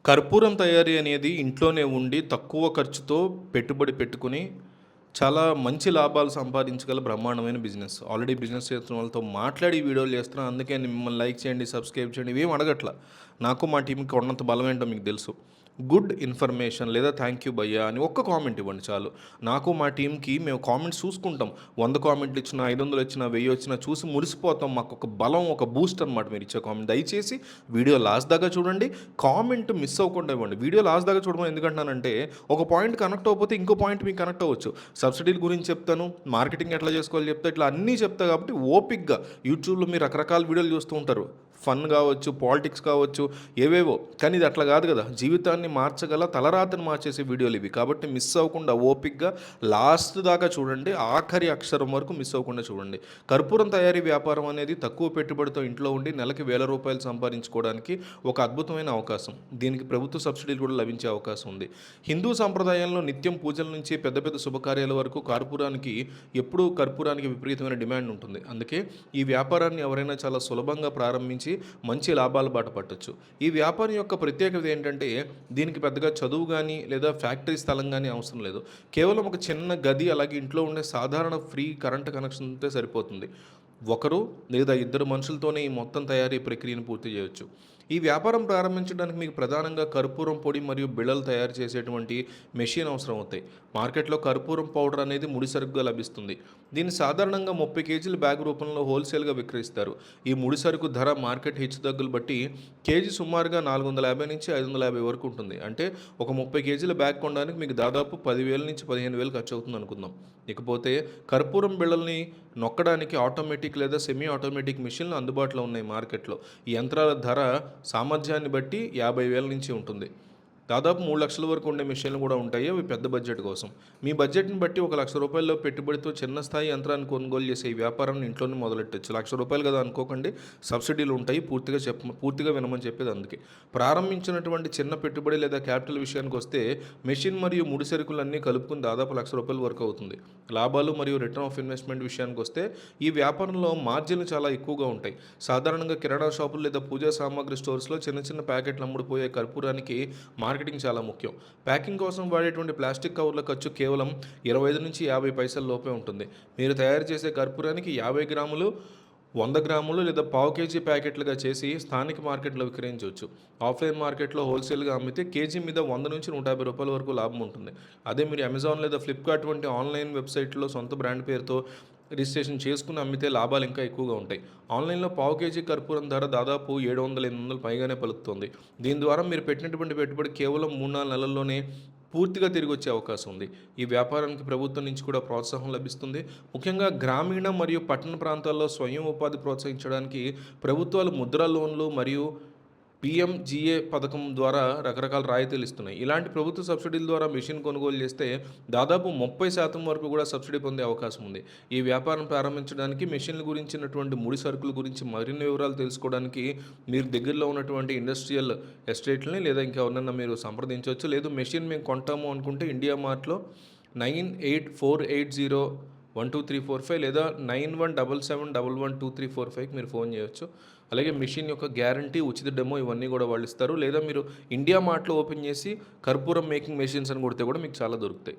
కర్పూరం తయారీ అనేది ఇంట్లోనే ఉండి తక్కువ ఖర్చుతో పెట్టుబడి పెట్టుకొని చాలా మంచి లాభాలు సంపాదించగల బ్రహ్మాండమైన బిజినెస్. ఆల్రెడీ బిజినెస్ చేస్తున్న వాళ్ళతో మాట్లాడి ఈ వీడియోలు చేస్తున్నాను. అందుకే మిమ్మల్ని లైక్ చేయండి, సబ్స్క్రైబ్ చేయండి ఇవేం అడగట్ల. నాకు మా టీంకి ఉన్నంత బలం ఏంటో మీకు తెలుసు. గుడ్ ఇన్ఫర్మేషన్ లేదా థ్యాంక్ యూ భయ్యా అని ఒక్క కామెంట్ ఇవ్వండి చాలు. నాకు మా టీంకి మేము కామెంట్స్ చూసుకుంటాం. 100 కామెంట్లు ఇచ్చినా, 500 వచ్చినా, 1000 వచ్చినా చూసి మురిసిపోతాం. మాకు ఒక బలం, ఒక బూస్ట్ అనమాట మీరు ఇచ్చే కామెంట్. దయచేసి వీడియో లాస్ట్ దాకా చూడండి. కామెంట్ మిస్ అవ్వకుండా ఇవ్వండి. వీడియో లాస్ట్ దాకా చూడమని ఎందుకంటున్నానంటే ఒక పాయింట్ కనెక్ట్ అవ్వకపోతే ఇంకో పాయింట్ మీకు కనెక్ట్ అవ్వచ్చు. సబ్సిడీల గురించి చెప్తాను, మార్కెటింగ్ ఎట్లా చేసుకోవాలి చెప్తా, ఇట్లా అన్నీ చెప్తా. కాబట్టి ఓపిక్గా యూట్యూబ్లో మీరు రకరకాల వీడియోలు చూస్తూ ఉంటారు. ఫన్ కావచ్చు, పాలిటిక్స్ కావచ్చు, ఏవేవో. కానీ ఇది అట్లా కాదు కదా, జీవితాన్ని మార్చగల, తలరాతను మార్చేసే వీడియోలు ఇవి. కాబట్టి మిస్ అవ్వకుండా ఓపిక్గా లాస్ట్ దాకా చూడండి. ఆఖరి అక్షరం వరకు మిస్ అవ్వకుండా చూడండి. కర్పూరం తయారీ వ్యాపారం అనేది తక్కువ పెట్టుబడితో ఇంట్లో ఉండి నెలకి ₹1000 సంపాదించుకోవడానికి ఒక అద్భుతమైన అవకాశం. దీనికి ప్రభుత్వ సబ్సిడీలు కూడా లభించే అవకాశం ఉంది. హిందూ సంప్రదాయంలో నిత్యం పూజల నుంచి పెద్ద పెద్ద శుభకార్యాల వరకు ఎప్పుడూ కర్పూరానికి విపరీతమైన డిమాండ్ ఉంటుంది. అందుకే ఈ వ్యాపారాన్ని ఎవరైనా చాలా సులభంగా ప్రారంభించి మంచి లాభాలు బాట పట్టొచ్చు. ఈ వ్యాపారం యొక్క ప్రత్యేకత ఏంటంటే దీనికి పెద్దగా చదువు కానీ లేదా ఫ్యాక్టరీ స్థలం కానీ అవసరం లేదు. కేవలం ఒక చిన్న గది, అలాగే ఇంట్లో ఉండే సాధారణ ఫ్రీ కరెంట్ కనెక్షన్ ఉంటే సరిపోతుంది. ఒకరు లేదా ఇద్దరు మనుషులతోనే ఈ మొత్తం తయారీ ప్రక్రియను పూర్తి చేయవచ్చు. ఈ వ్యాపారం ప్రారంభించడానికి మీకు ప్రధానంగా కర్పూరం పొడి మరియు బిళ్ళలు తయారు చేసేటువంటి మెషిన్ అవసరం అవుతాయి. మార్కెట్లో కర్పూరం పౌడర్ అనేది ముడిసరుకుగా లభిస్తుంది. దీన్ని సాధారణంగా 30 కేజీల బ్యాగ్ రూపంలో హోల్సేల్గా విక్రయిస్తారు. ఈ ముడిసరుకు ధర మార్కెట్ హెచ్చుతగ్గులు బట్టి కేజీ సుమారుగా 450 నుంచి 550 వరకు ఉంటుంది. అంటే ఒక 30 కేజీల బ్యాగ్ కొనడానికి మీకు దాదాపు 10,000 నుంచి 15,000 ఖర్చు అవుతుంది అనుకుందాం. ఇకపోతే కర్పూరం బిళ్ళల్ని నొక్కడానికి ఆటోమేటిక్ లేదా సెమీ ఆటోమేటిక్ మిషన్లు అందుబాటులో ఉన్నాయి మార్కెట్లో. ఈ యంత్రాల ధర సామర్థ్యాన్ని బట్టి 50,000 నుంచి ఉంటుంది. దాదాపు 3 లక్షల వరకు ఉండే మిషన్లు కూడా ఉంటాయి. అవి పెద్ద బడ్జెట్ కోసం. మీ బడ్జెట్ని బట్టి ₹1,00,000 పెట్టుబడితో చిన్న స్థాయి యంత్రాన్ని కొనుగోలు చేసే ఈ వ్యాపారాన్ని ఇంట్లోనే మొదలెట్టచ్చు. ₹1,00,000 కదా అనుకోకండి, సబ్సిడీలు ఉంటాయి. పూర్తిగా వినమని చెప్పేది అందుకే. ప్రారంభించినటువంటి చిన్న పెట్టుబడి లేదా క్యాపిటల్ విషయానికి వస్తే మెషిన్ మరియు ముడి సరుకులన్నీ కలుపుకుని దాదాపు ₹1,00,000 వరకు అవుతుంది. లాభాలు మరియు రిటర్న్ ఆఫ్ ఇన్వెస్ట్మెంట్ విషయానికి వస్తే ఈ వ్యాపారంలో మార్జిన్లు చాలా ఎక్కువగా ఉంటాయి. సాధారణంగా కిరాణా షాపులు లేదా పూజా సామాగ్రి స్టోర్స్లో చిన్న చిన్న ప్యాకెట్లు అమ్ముడుపోయే కర్పూరానికి మార్కెటింగ్ చాలా ముఖ్యం. ప్యాకింగ్ కోసం వాడేటువంటి ప్లాస్టిక్ కవర్ల ఖర్చు కేవలం 25 నుంచి 50 పైసల లోపే ఉంటుంది. మీరు తయారు చేసే కర్పూరానికి 50 గ్రాములు, 100 గ్రాములు లేదా పావు కేజీ ప్యాకెట్లుగా చేసి స్థానిక మార్కెట్లో విక్రయించవచ్చు. ఆఫ్లైన్ మార్కెట్లో హోల్సేల్గా అమ్మితే కేజీ మీద ₹100 నుంచి ₹150 వరకు లాభం ఉంటుంది. అదే మీరు అమెజాన్ లేదా ఫ్లిప్కార్ట్ వంటి ఆన్లైన్ వెబ్సైట్లో సొంత బ్రాండ్ పేరుతో రిజిస్ట్రేషన్ చేసుకుని అమ్మితే లాభాలు ఇంకా ఎక్కువగా ఉంటాయి. ఆన్లైన్లో పావు కేజీ కర్పూరం ధర దాదాపు 700-800 పైగానే పలుకుతుంది. దీని ద్వారా మీరు పెట్టినటువంటి పెట్టుబడి కేవలం 3-4 నెలల్లోనే పూర్తిగా తిరిగి వచ్చే అవకాశం ఉంది. ఈ వ్యాపారానికి ప్రభుత్వం నుంచి కూడా ప్రోత్సాహం లభిస్తుంది. ముఖ్యంగా గ్రామీణ మరియు పట్టణ ప్రాంతాల్లో స్వయం ఉపాధి ప్రోత్సహించడానికి ప్రభుత్వాలు ముద్రా లోన్లు మరియు PMGA పథకం ద్వారా రకరకాల రాయితీలు ఇస్తున్నాయి. ఇలాంటి ప్రభుత్వ సబ్సిడీల ద్వారా మెషిన్ కొనుగోలు చేస్తే దాదాపు 30% వరకు కూడా సబ్సిడీ పొందే అవకాశం ఉంది. ఈ వ్యాపారం ప్రారంభించడానికి మెషిన్ల గురించినటువంటి ముడి సరుకుల గురించి మరిన్ని వివరాలు తెలుసుకోవడానికి మీరు దగ్గరలో ఉన్నటువంటి ఇండస్ట్రియల్ ఎస్టేట్లని లేదా ఇంకెవరినైనా మీరు సంప్రదించవచ్చు. లేదు మెషిన్ మేము కొంటాము అనుకుంటే ఇండియా మార్ట్లో 9848012345 లేదా 9177112345కి మీరు ఫోన్ చేయొచ్చు. అలాగే మిషన్ యొక్క గ్యారంటీ, ఉచిత డెమో ఇవన్నీ కూడా వాళ్ళు ఇస్తారు. లేదా మీరు ఇండియా మార్ట్లో ఓపెన్ చేసి కర్పూరం మేకింగ్ మెషిన్స్ అని కొడితే కూడా మీకు చాలా దొరుకుతాయి.